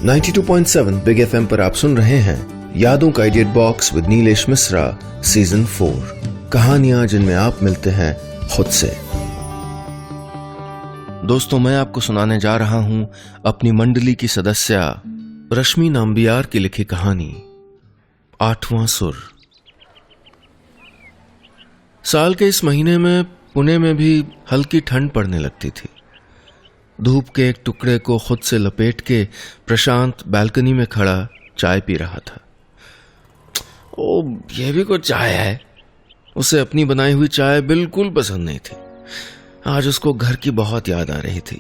92.7 big FM पर आप सुन रहे हैं यादों का idiot box with Nilesh Mishra season 4। कहानियां जिनमें आप मिलते हैं खुद से। दोस्तों, मैं आपको सुनाने जा रहा हूं अपनी मंडली की सदस्या रश्मि नाम्बियार की लिखी कहानी 8वां सुर। साल के इस महीने में पुणे में भी हल्की ठंड पड़ने लगती थी। धूप के एक टुकड़े को खुद से लपेट के प्रशांत बालकनी में खड़ा चाय पी रहा था। ओ, यह भी कुछ चाय है। उसे अपनी बनाई हुई चाय बिल्कुल पसंद नहीं थी। आज उसको घर की बहुत याद आ रही थी।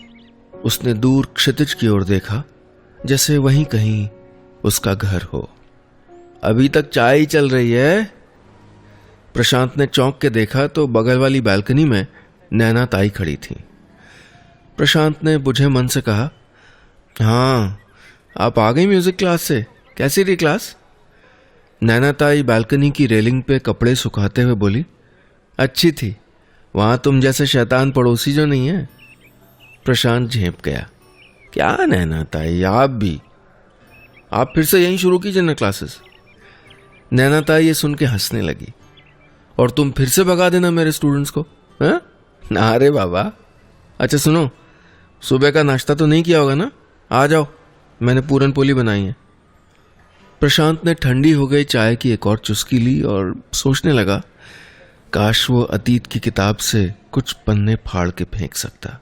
उसने दूर क्षितिज की ओर देखा, जैसे वहीं कहीं उसका घर हो। अभी तक चाय ही चल रही है। प्रशांत ने चौंक के देखा तो बगल वाली बालकनी में नैना ताई खड़ी थी। प्रशांत ने बुझे मन से कहा, हाँ, आप आ गई म्यूजिक क्लास से? कैसी रही क्लास? नैना ताई बालकनी की रेलिंग पे कपड़े सुखाते हुए बोली, अच्छी थी। वहां तुम जैसे शैतान पड़ोसी जो नहीं है। प्रशांत झेंप गया। क्या नैना ताई, आप फिर से यहीं शुरू कीजिए ना क्लासेस। नैना ताई ये सुन के हंसने लगी। और तुम फिर से भगा देना मेरे स्टूडेंट्स को? हाँ? ना रे बाबा। अच्छा सुनो, सुबह का नाश्ता तो नहीं किया होगा ना? आ जाओ, मैंने पूरन पोली बनाई है। प्रशांत ने ठंडी हो गई चाय की एक और चुस्की ली और सोचने लगा, काश वो अतीत की किताब से कुछ पन्ने फाड़ के फेंक सकता।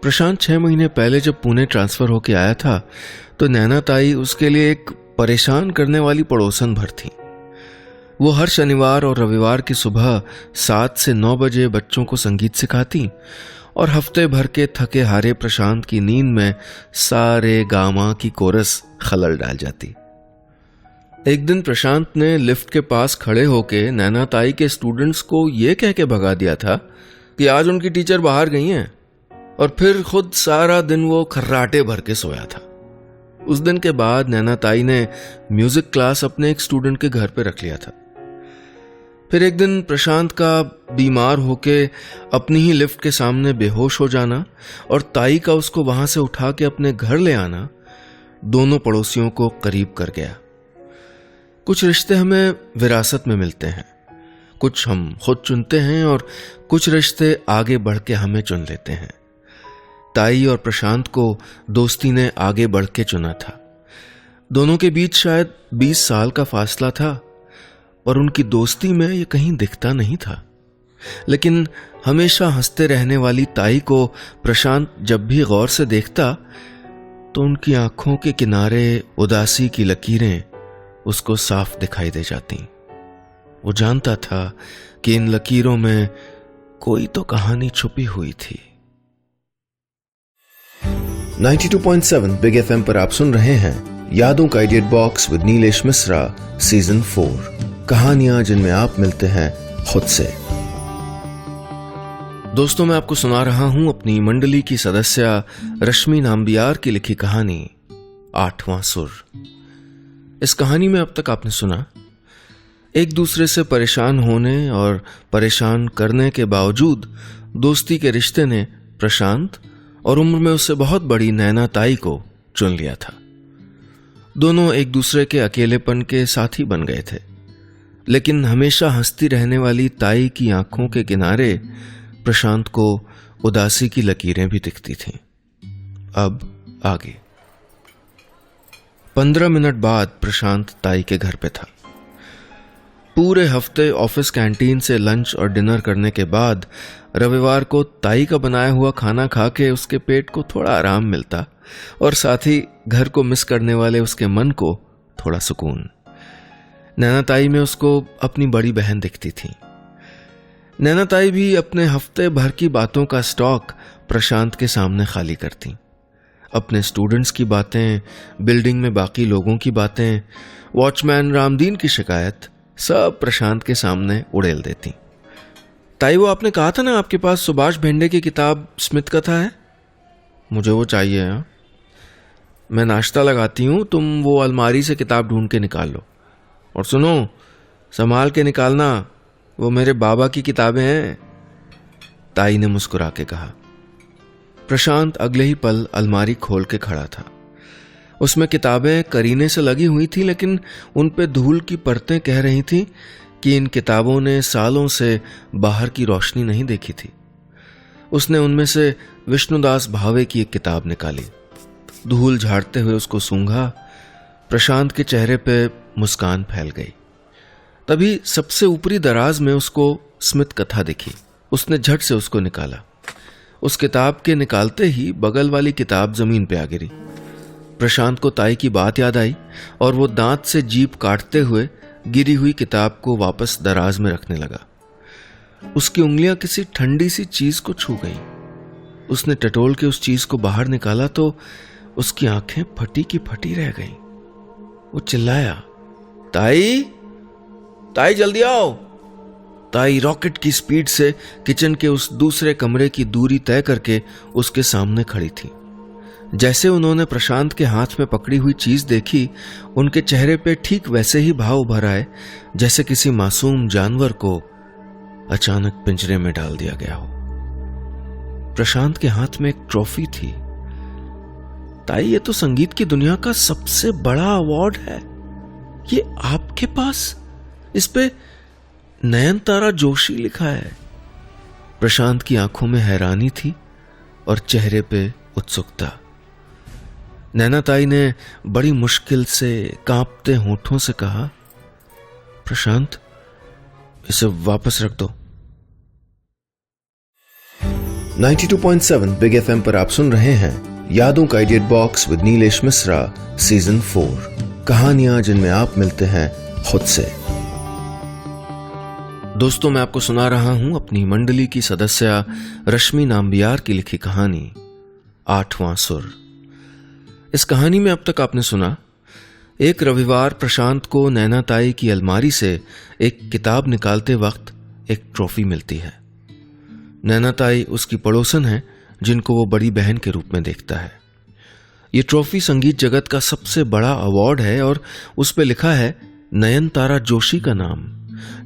प्रशांत 6 महीने पहले जब पुणे ट्रांसफर होके आया था तो नैना ताई उसके लिए एक परेशान करने वाली पड़ोसन भर थी। वो हर शनिवार और रविवार की सुबह 7 से 9 बजे बच्चों को संगीत सिखाती और हफ्ते भर के थके हारे प्रशांत की नींद में सारे गामा की कोरस खलल डाल जाती। एक दिन प्रशांत ने लिफ्ट के पास खड़े होके नैना ताई के स्टूडेंट्स को ये कह के भगा दिया था कि आज उनकी टीचर बाहर गई हैं, और फिर खुद सारा दिन वो खर्राटे भर के सोया था। उस दिन के बाद नैना ताई ने म्यूजिक क्लास अपने एक स्टूडेंट के घर पे रख लिया था। फिर एक दिन प्रशांत का बीमार होके अपनी ही लिफ्ट के सामने बेहोश हो जाना और ताई का उसको वहां से उठा के अपने घर ले आना दोनों पड़ोसियों को करीब कर गया। कुछ रिश्ते हमें विरासत में मिलते हैं, कुछ हम खुद चुनते हैं और कुछ रिश्ते आगे बढ़ के हमें चुन लेते हैं। ताई और प्रशांत को दोस्ती ने आगे बढ़ के चुना था। दोनों के बीच शायद 20 साल का फासला था, पर उनकी दोस्ती में ये कहीं दिखता नहीं था। लेकिन हमेशा हंसते रहने वाली ताई को प्रशांत जब भी गौर से देखता तो उनकी आंखों के किनारे उदासी की लकीरें उसको साफ दिखाई दे जाती। वो जानता था कि इन लकीरों में कोई तो कहानी छुपी हुई थी। 92.7 बिग एफएम पर आप सुन रहे हैं यादों का idiot box with Nilesh Mishra season 4। कहानियां जिनमें आप मिलते हैं खुद से। दोस्तों, मैं आपको सुना रहा हूं अपनी मंडली की सदस्या रश्मि नाम्बियार की लिखी कहानी 8वां सुर। इस कहानी में अब तक आपने सुना, एक दूसरे से परेशान होने और परेशान करने के बावजूद दोस्ती के रिश्ते ने प्रशांत और उम्र में उससे बहुत बड़ी नैना ताई को चुन लिया था। दोनों एक दूसरे के अकेलेपन के साथी बन गए थे, लेकिन हमेशा हंसती रहने वाली ताई की आंखों के किनारे प्रशांत को उदासी की लकीरें भी दिखती थीं। अब आगे। 15 मिनट बाद प्रशांत ताई के घर पे था। पूरे हफ्ते ऑफिस कैंटीन से लंच और डिनर करने के बाद रविवार को ताई का बनाया हुआ खाना खा के उसके पेट को थोड़ा आराम मिलता और साथ ही घर को मिस करने वाले उसके मन को थोड़ा सुकून। नैना ताई में उसको अपनी बड़ी बहन दिखती थी। नैना ताई भी अपने हफ्ते भर की बातों का स्टॉक प्रशांत के सामने खाली करती। अपने स्टूडेंट्स की बातें, बिल्डिंग में बाकी लोगों की बातें, वॉचमैन रामदीन की शिकायत, सब प्रशांत के सामने उड़ेल देती। ताई, वो आपने कहा था ना आपके पास सुभाष भेंडे की किताब स्मित कथा है? मुझे वो चाहिए। हाँ, मैं नाश्ता लगाती हूँ, तुम वो अलमारी से किताब ढूंढ के निकाल लो। और सुनो, संभाल के निकालना, वो मेरे बाबा की किताबें हैं। ताई ने मुस्कुरा के कहा। प्रशांत अगले ही पल अलमारी खोल के खड़ा था। उसमें किताबें करीने से लगी हुई थी, लेकिन उन पे धूल की परतें कह रही थीं कि इन किताबों ने सालों से बाहर की रोशनी नहीं देखी थी। उसने उनमें से विष्णुदास भावे की एक किताब निकाली, धूल झाड़ते हुए उसको सूंघा। प्रशांत के चेहरे पे मुस्कान फैल गई। तभी सबसे ऊपरी दराज में उसको स्मित कथा दिखी। उसने झट से उसको निकाला। उस किताब के निकालते ही बगल वाली किताब जमीन पे आ गिरी। प्रशांत को ताई की बात याद आई और वो दांत से जीभ काटते हुए गिरी हुई किताब को वापस दराज में रखने लगा। उसकी उंगलियां किसी ठंडी सी चीज को छू गई। उसने टटोल के उस चीज को बाहर निकाला तो उसकी आंखें फटी की फटी रह गईं। वो चिल्लाया, ताई, ताई जल्दी आओ। ताई रॉकेट की स्पीड से किचन के उस दूसरे कमरे की दूरी तय करके उसके सामने खड़ी थी। जैसे उन्होंने प्रशांत के हाथ में पकड़ी हुई चीज देखी, उनके चेहरे पे ठीक वैसे ही भाव उभर आए जैसे किसी मासूम जानवर को अचानक पिंजरे में डाल दिया गया हो। प्रशांत के हाथ में एक ट्रॉफी थी। ताई, ये तो संगीत की दुनिया का सबसे बड़ा अवार्ड है, ये आपके पास? इस पे नयनतारा जोशी लिखा है। प्रशांत की आंखों में हैरानी थी और चेहरे पे उत्सुकता। नैना ताई ने बड़ी मुश्किल से कांपते होठों से कहा, प्रशांत, इसे वापस रख दो। 92.7 बिग एफएम पर आप सुन रहे हैं यादों का idiot box with Nilesh Mishra, season 4। कहानियां जिनमें आप मिलते हैं खुद से। दोस्तों, मैं आपको सुना रहा हूं अपनी मंडली की सदस्य रश्मि नाम्बियार की लिखी कहानी 8वां सुर। इस कहानी में अब तक आपने सुना, एक रविवार प्रशांत को नैना ताई की अलमारी से एक किताब निकालते वक्त एक ट्रॉफी मिलती है। नैना ताई उसकी पड़ोसन है जिनको वो बड़ी बहन के रूप में देखता है। ये ट्रॉफी संगीत जगत का सबसे बड़ा अवार्ड है और उस पे लिखा है नयनतारा जोशी का नाम,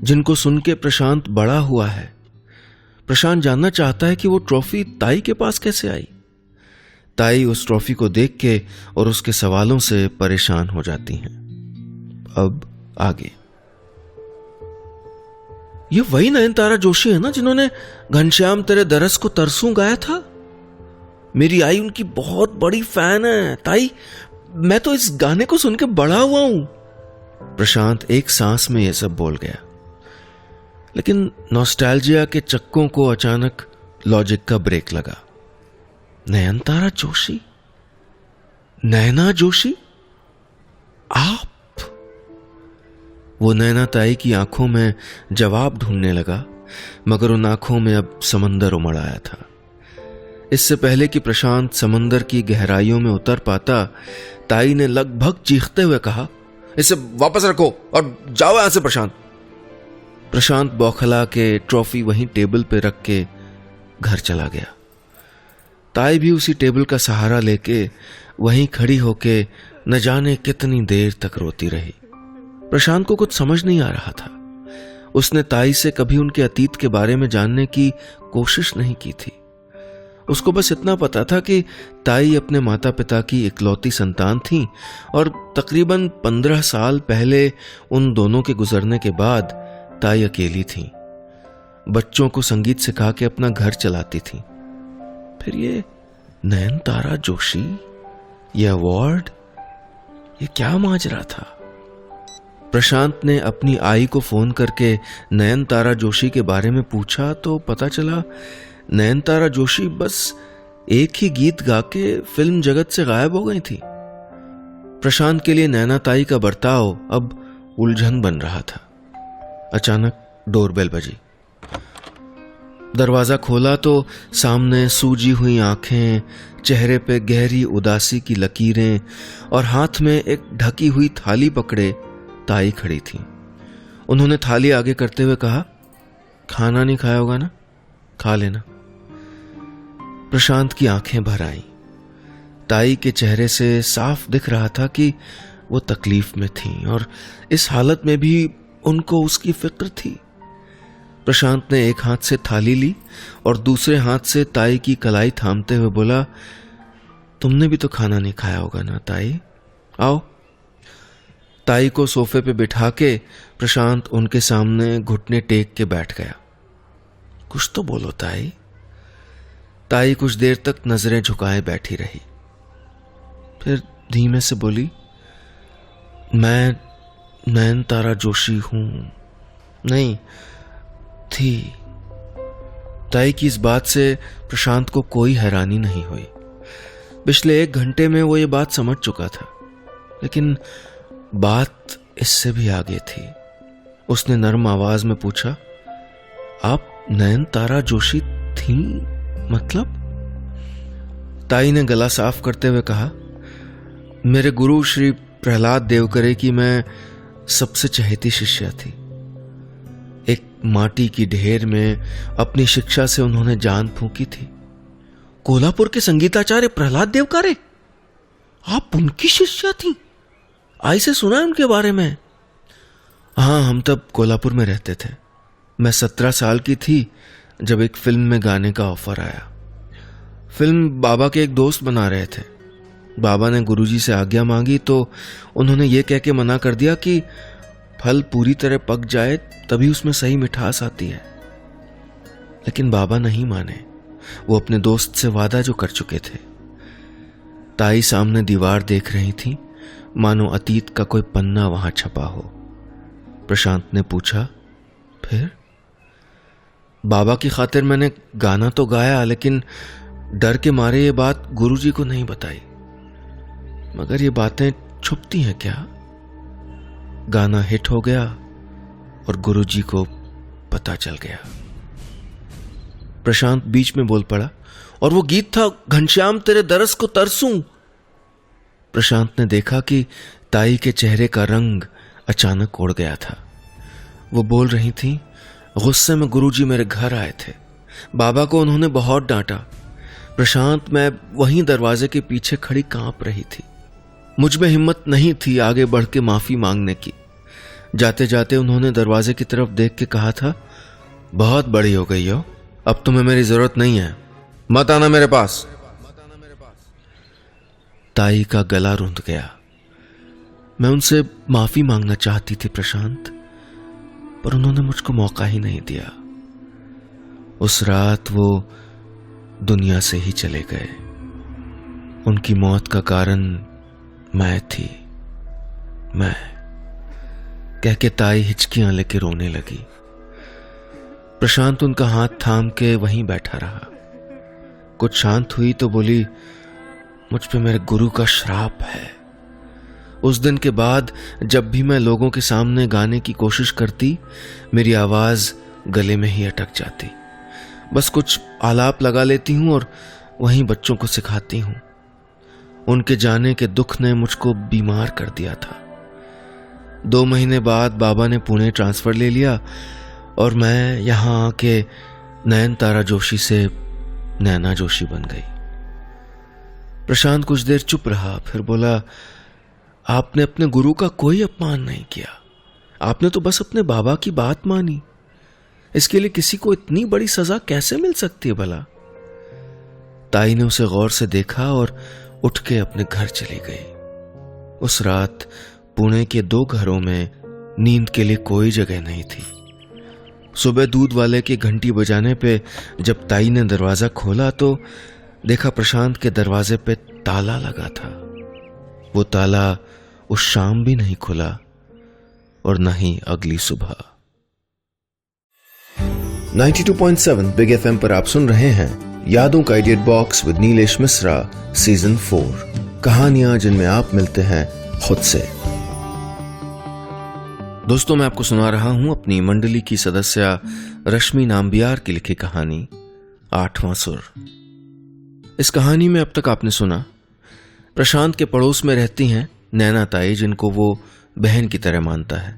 जिनको सुन के प्रशांत बड़ा हुआ है। प्रशांत जानना चाहता है कि वो ट्रॉफी ताई के पास कैसे आई। ताई उस ट्रॉफी को देख के और उसके सवालों से परेशान हो जाती हैं। अब आगे। ये वही नयनतारा जोशी है ना जिन्होंने घनश्याम तेरे दरस को तरसूं गाया था? मेरी आई उनकी बहुत बड़ी फैन है ताई, मैं तो इस गाने को सुन के बड़ा हुआ हूं। प्रशांत एक सांस में यह सब बोल गया, लेकिन नॉस्टैल्जिया के चक्कों को अचानक लॉजिक का ब्रेक लगा। नयनतारा जोशी, नैना जोशी, आप? वो नैना ताई की आंखों में जवाब ढूंढने लगा, मगर उन आंखों में अब समंदर उमड़ आया था। इससे पहले कि प्रशांत समंदर की गहराइयों में उतर पाता, ताई ने लगभग चीखते हुए कहा, इसे वापस रखो और जाओ यहां से प्रशांत। प्रशांत बौखला के ट्रॉफी वहीं टेबल पे रख के घर चला गया। ताई भी उसी टेबल का सहारा लेके वहीं खड़ी होके न जाने कितनी देर तक रोती रही। प्रशांत को कुछ समझ नहीं आ रहा था। उसने ताई से कभी उनके अतीत के बारे में जानने की कोशिश नहीं की थी। उसको बस इतना पता था कि ताई अपने माता पिता की इकलौती संतान थी और तकरीबन 15 साल पहले उन दोनों के गुजरने के बाद ताई अकेली थी। बच्चों को संगीत सिखा के अपना घर चलाती थी। फिर ये नयनतारा जोशी, ये अवार्ड, ये क्या माजरा था? प्रशांत ने अपनी आई को फोन करके नयनतारा जोशी के बारे में पूछा तो पता चला नयनतारा जोशी बस एक ही गीत गा के फिल्म जगत से गायब हो गई थी। प्रशांत के लिए नैना ताई का बर्ताव अब उलझन बन रहा था। अचानक डोरबेल बजी। दरवाजा खोला तो सामने सूजी हुई आंखें, चेहरे पे गहरी उदासी की लकीरें और हाथ में एक ढकी हुई थाली पकड़े ताई खड़ी थी। उन्होंने थाली आगे करते हुए कहा, खाना नहीं खाया होगा ना, खा लेना। प्रशांत की आंखें भर आईं। ताई के चेहरे से साफ दिख रहा था कि वो तकलीफ में थी और इस हालत में भी उनको उसकी फिक्र थी। प्रशांत ने एक हाथ से थाली ली और दूसरे हाथ से ताई की कलाई थामते हुए बोला, तुमने भी तो खाना नहीं खाया होगा ना ताई, आओ। ताई को सोफे पे बिठा के प्रशांत उनके सामने घुटने टेक के बैठ गया। कुछ तो बोलो ताई। ताई कुछ देर तक नजरें झुकाए बैठी रही, फिर धीमे से बोली, मैं नयनतारा जोशी हूं। नहीं थी। ताई की इस बात से प्रशांत को कोई हैरानी नहीं हुई। पिछले 1 घंटे में वो ये बात समझ चुका था, लेकिन बात इससे भी आगे थी। उसने नर्म आवाज में पूछा, आप नयनतारा जोशी थी मतलब? ताई ने गला साफ करते हुए कहा, मेरे गुरु श्री प्रहलाद देवकरे की मैं सबसे चहेती शिष्या थी। एक माटी की ढेर में अपनी शिक्षा से उन्होंने जान फूंकी थी। कोल्हापुर के संगीताचार्य प्रहलाद देवकरे, आप उनकी शिष्या थी? आई से सुना है उनके बारे में। हाँ, हम तब कोल्हापुर में रहते थे। मैं 17 साल की थी जब एक फिल्म में गाने का ऑफर आया। फिल्म बाबा के एक दोस्त बना रहे थे। बाबा ने गुरुजी से आज्ञा मांगी तो उन्होंने ये कह के मना कर दिया कि फल पूरी तरह पक जाए तभी उसमें सही मिठास आती है। लेकिन बाबा नहीं माने। वो अपने दोस्त से वादा जो कर चुके थे। ताई सामने दीवार देख रही थी, मानो अतीत का कोई पन्ना वहां छपा हो। प्रशांत ने पूछा, फिर? बाबा की खातिर मैंने गाना तो गाया, लेकिन डर के मारे ये बात गुरुजी को नहीं बताई। मगर ये बातें छुपती हैं क्या? गाना हिट हो गया और गुरुजी को पता चल गया। प्रशांत बीच में बोल पड़ा, और वो गीत था, घनश्याम तेरे दरस को तरसूं। प्रशांत ने देखा कि ताई के चेहरे का रंग अचानक उड़ गया था। वो बोल रही थी, गुस्से में गुरुजी मेरे घर आए थे। बाबा को उन्होंने बहुत डांटा। प्रशांत, मैं वहीं दरवाजे के पीछे खड़ी कांप रही थी। मुझ में हिम्मत नहीं थी आगे बढ़ के माफी मांगने की। जाते जाते उन्होंने दरवाजे की तरफ देख के कहा था, बहुत बड़ी हो गई हो, अब तुम्हें मेरी जरूरत नहीं है, मत आना मेरे पास। ताई का गला रुंध गया। मैं उनसे माफी मांगना चाहती थी प्रशांत, पर उन्होंने मुझको मौका ही नहीं दिया। उस रात वो दुनिया से ही चले गए। उनकी मौत का कारण मैं थी। मैं कह के ताई हिचकियां लेके रोने लगी। प्रशांत उनका हाथ थाम के वहीं बैठा रहा। कुछ शांत हुई तो बोली, मुझ पे मेरे गुरु का श्राप है। उस दिन के बाद जब भी मैं लोगों के सामने गाने की कोशिश करती, मेरी आवाज गले में ही अटक जाती। बस कुछ आलाप लगा लेती हूं और वहीं बच्चों को सिखाती हूं। उनके जाने के दुख ने मुझको बीमार कर दिया था। 2 महीने बाद बाबा ने पुणे ट्रांसफर ले लिया और मैं यहां आके नयनतारा जोशी से नैना जोशी बन गई। प्रशांत कुछ देर चुप रहा, फिर बोला, आपने अपने गुरु का कोई अपमान नहीं किया। आपने तो बस अपने बाबा की बात मानी। इसके लिए किसी को इतनी बड़ी सजा कैसे मिल सकती है भला? ताई ने उसे गौर से देखा और उठ के अपने घर चली गई। उस रात पुणे के 2 घरों में नींद के लिए कोई जगह नहीं थी। सुबह दूध वाले की घंटी बजाने पे जब ताई ने दरवाजा खोला तो देखा प्रशांत के दरवाजे पे ताला लगा था। वो ताला उस शाम भी नहीं खुला और न ही अगली सुबह। 92.7 बिग एफएम पर आप सुन रहे हैं यादों का idiot box with Nilesh Mishra season 4। कहानियां जिनमें आप मिलते हैं खुद से। दोस्तों, मैं आपको सुना रहा हूं अपनी मंडली की सदस्य रश्मि नाम्बियार की लिखी कहानी 8वां सुर। इस कहानी में अब तक आपने सुना, प्रशांत के पड़ोस में रहती हैं नैना ताई, जिनको वो बहन की तरह मानता है।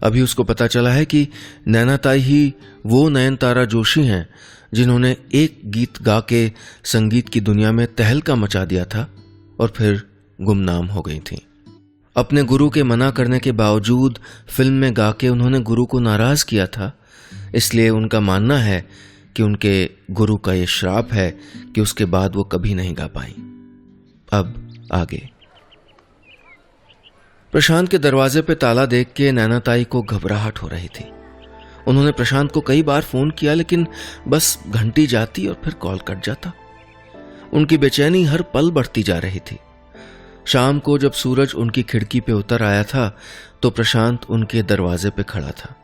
अभी उसको पता चला है कि नैना ताई ही वो नयनतारा जोशी हैं जिन्होंने एक गीत गा के संगीत की दुनिया में तहलका मचा दिया था और फिर गुमनाम हो गई थी। अपने गुरु के मना करने के बावजूद फिल्म में गा के उन्होंने गुरु को नाराज किया था। इसलिए उनका मानना है कि उनके गुरु का यह श्राप है कि उसके बाद वो कभी नहीं गा पाई। अब आगे। प्रशांत के दरवाजे पे ताला देख के नैना ताई को घबराहट हो रही थी। उन्होंने प्रशांत को कई बार फोन किया, लेकिन बस घंटी जाती और फिर कॉल कट जाता। उनकी बेचैनी हर पल बढ़ती जा रही थी। शाम को जब सूरज उनकी खिड़की पे उतर आया था तो प्रशांत उनके दरवाजे पे खड़ा था।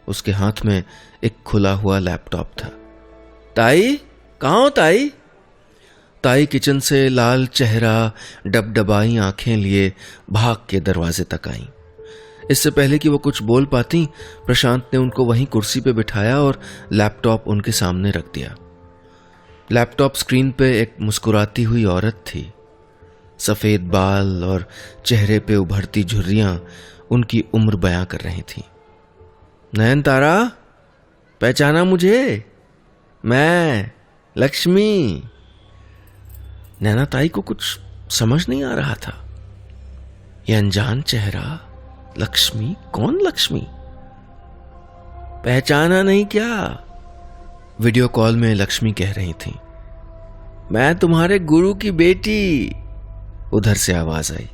उसके हाथ में एक खुला हुआ लैपटॉप था। ताई, कहाँ हो ताई? ताई किचन से लाल चेहरा, डबडबाई आंखें लिए भाग के दरवाजे तक आईं। इससे पहले कि वो कुछ बोल पाती, प्रशांत ने उनको वहीं कुर्सी पे बिठाया और लैपटॉप उनके सामने रख दिया। लैपटॉप स्क्रीन पे एक मुस्कुराती हुई औरत थी। सफेद बाल और चेहरे पे उभरती झुर्रियां उनकी उम्र बयां कर रही थी। नयनतारा, पहचाना मुझे? मैं लक्ष्मी। नैना ताई को कुछ समझ नहीं आ रहा था। यह अनजान चेहरा, लक्ष्मी? कौन लक्ष्मी? पहचाना नहीं क्या? वीडियो कॉल में लक्ष्मी कह रही थी। मैं तुम्हारे गुरु की बेटी, उधर से आवाज आई।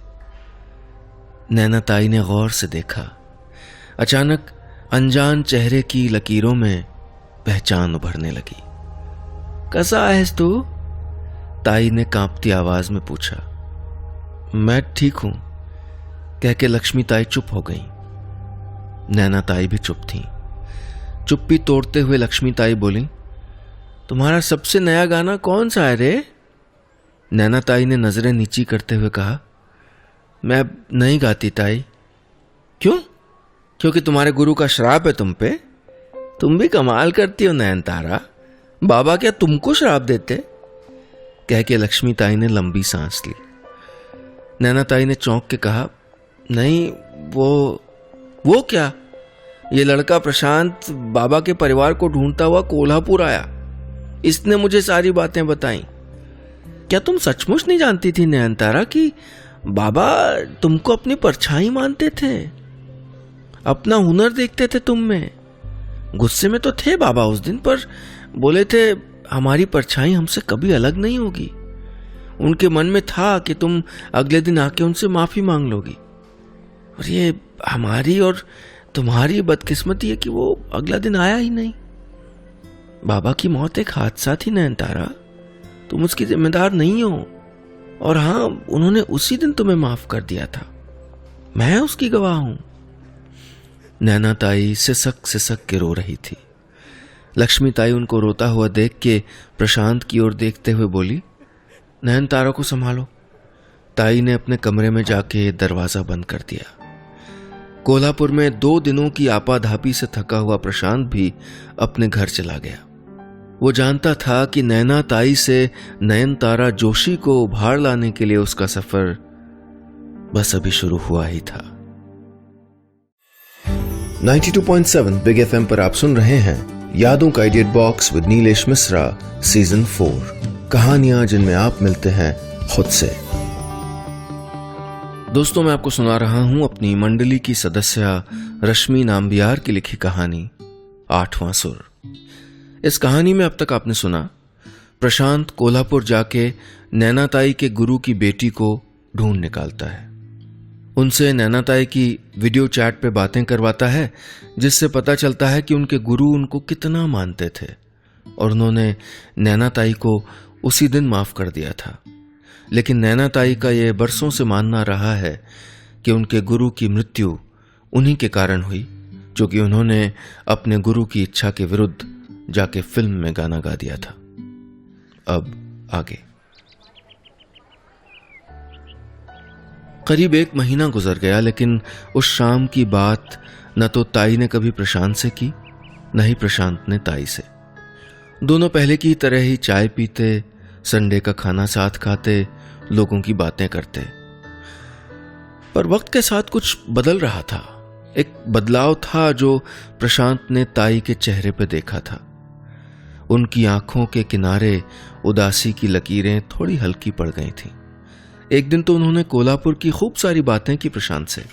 नैना ताई ने गौर से देखा। अचानक अनजान चेहरे की लकीरों में पहचान उभरने लगी। कैसा है तू? ताई ने कांपती आवाज में पूछा। मैं ठीक हूं, कह के लक्ष्मी ताई चुप हो गई। नैना ताई भी चुप थी। चुप्पी तोड़ते हुए लक्ष्मी ताई बोली, तुम्हारा सबसे नया गाना कौन सा है रे? नैना ताई ने नजरें नीची करते हुए कहा, मैं नहीं गाती ताई। क्यों? क्योंकि तुम्हारे गुरु का श्राप है तुम पे। तुम भी कमाल करती हो नयनतारा। बाबा क्या तुमको श्राप देते? कह के लक्ष्मी ताई ने लंबी सांस ली। नैना ताई ने चौंक के कहा, नहीं वो क्या? ये लड़का प्रशांत बाबा के परिवार को ढूंढता हुआ कोल्हापुर आया। इसने मुझे सारी बातें बताई। क्या तुम सचमुच नहीं जानती थी नयनतारा कि बाबा तुमको अपनी परछाई मानते थे? अपना हुनर देखते थे तुम में। गुस्से में तो थे बाबा उस दिन, पर बोले थे हमारी परछाई हमसे कभी अलग नहीं होगी। उनके मन में था कि तुम अगले दिन आके उनसे माफी मांग लोगी। और ये हमारी और तुम्हारी बदकिस्मती है कि वो अगला दिन आया ही नहीं। बाबा की मौत एक हादसा थी नयनतारा, तुम उसकी जिम्मेदार नहीं हो। और हां, उन्होंने उसी दिन तुम्हें माफ कर दिया था। मैं उसकी गवाह हूं। नैना ताई सिसक सिसक के रो रही थी। लक्ष्मी ताई उनको रोता हुआ देख के प्रशांत की ओर देखते हुए बोली, नयनतारा को संभालो। ताई ने अपने कमरे में जाके दरवाजा बंद कर दिया। कोल्हापुर में 2 दिनों की आपाधापी से थका हुआ प्रशांत भी अपने घर चला गया। वो जानता था कि नैना ताई से नयनतारा जोशी को उभार लाने के लिए उसका सफर बस अभी शुरू हुआ ही था। 92.7 बिग एफएम पर आप सुन रहे हैं यादों का idea box with Nilesh Mishra season 4, कहानियां जिनमें आप मिलते हैं खुद से। दोस्तों, मैं आपको सुना रहा हूं अपनी मंडली की सदस्य रश्मि नाम्बियार की लिखी कहानी 8वां सुर। इस कहानी में अब तक आपने सुना, प्रशांत कोल्हापुर जाके नैना ताई के गुरु की बेटी को ढूंढ निकालता है। उनसे नैना ताई की वीडियो चैट पे बातें करवाता है, जिससे पता चलता है कि उनके गुरु उनको कितना मानते थे और उन्होंने नैना ताई को उसी दिन माफ कर दिया था। लेकिन नैना ताई का यह बरसों से मानना रहा है कि उनके गुरु की मृत्यु उन्हीं के कारण हुई, क्योंकि उन्होंने अपने गुरु की इच्छा के विरुद्ध जाके फिल्म में गाना गा दिया था। अब आगे। करीब 1 महीना गुजर गया, लेकिन उस शाम की बात न तो ताई ने कभी प्रशांत से की, न ही प्रशांत ने ताई से। दोनों पहले की तरह ही चाय पीते, संडे का खाना साथ खाते, लोगों की बातें करते। पर वक्त के साथ कुछ बदल रहा था। एक बदलाव था जो प्रशांत ने ताई के चेहरे पर देखा था। उनकी आंखों के किनारे उदासी की लकीरें थोड़ी हल्की पड़ गई थीं। एक दिन तो उन्होंने कोल्हापुर की खूब सारी बातें की प्रशांत से।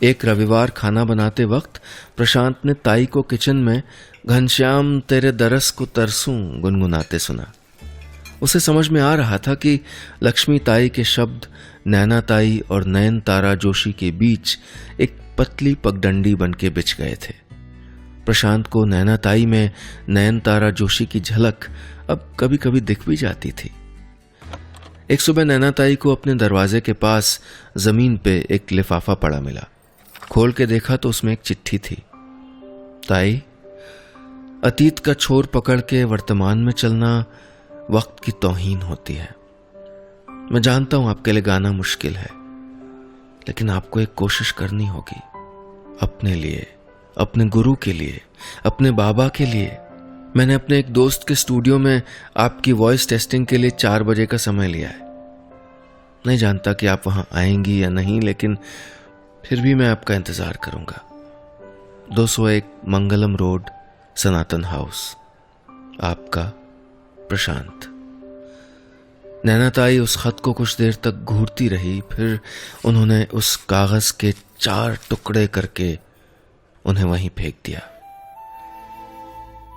एक रविवार खाना बनाते वक्त प्रशांत ने ताई को किचन में घनश्याम तेरे दरस को तरसूं गुनगुनाते सुना। उसे समझ में आ रहा था कि लक्ष्मी ताई के शब्द नैना ताई और नयनतारा जोशी के बीच एक पतली पगडंडी बन के बिछ गए थे। प्रशांत को नैना ताई में नयनतारा जोशी की झलक अब कभी कभी दिख भी जाती थी। एक सुबह नैना ताई को अपने दरवाजे के पास जमीन पे एक लिफाफा पड़ा मिला। खोल के देखा तो उसमें एक चिट्ठी थी। ताई, अतीत का छोर पकड़ के वर्तमान में चलना वक्त की तौहीन होती है। मैं जानता हूं आपके लिए गाना मुश्किल है, लेकिन आपको एक कोशिश करनी होगी, अपने लिए, अपने गुरु के लिए, अपने बाबा के लिए। मैंने अपने एक दोस्त के स्टूडियो में आपकी वॉइस टेस्टिंग के लिए 4 बजे का समय लिया है। नहीं जानता कि आप वहां आएंगी या नहीं, लेकिन फिर भी मैं आपका इंतजार करूंगा। 201 मंगलम रोड, सनातन हाउस। आपका प्रशांत। नैना ताई उस खत को कुछ देर तक घूरती रही, फिर उन्होंने उस कागज के 4 टुकड़े करके उन्हें वहीं फेंक दिया।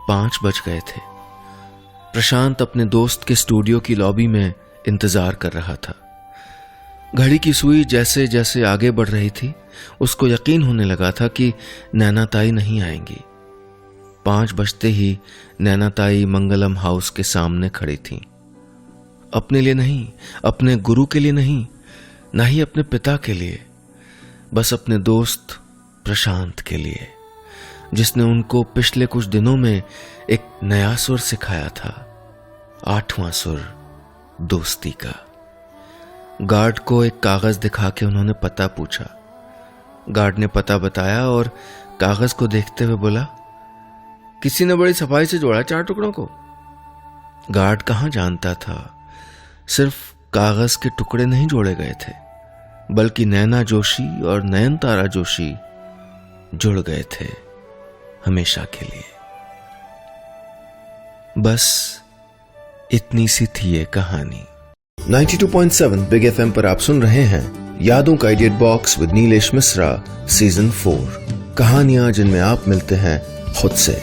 5 बज गए थे। प्रशांत अपने दोस्त के स्टूडियो की लॉबी में इंतजार कर रहा था। घड़ी की सुई जैसे जैसे आगे बढ़ रही थी, उसको यकीन होने लगा था कि नैना ताई नहीं आएंगी। 5 बजते ही नैना ताई मंगलम हाउस के सामने खड़ी थी। अपने लिए नहीं, अपने गुरु के लिए नहीं, ना ही अपने पिता के लिए, बस अपने दोस्त प्रशांत के लिए, जिसने उनको पिछले कुछ दिनों में एक नया सुर सिखाया था, 8वां सुर, दोस्ती का। गार्ड को एक कागज दिखा के उन्होंने पता पूछा। गार्ड ने पता बताया और कागज को देखते हुए बोला, किसी ने बड़ी सफाई से जोड़ा 4 टुकड़ों को। गार्ड कहां जानता था, सिर्फ कागज के टुकड़े नहीं जोड़े गए थे, बल्कि नैना जोशी और नयनतारा जोशी जुड़ गए थे हमेशा के लिए। बस इतनी सी थी ये कहानी। 92.7 बिग एफएम पर आप सुन रहे हैं यादों का edit box with Nilesh Mishra season 4। कहानियां जिनमें आप मिलते हैं खुद से।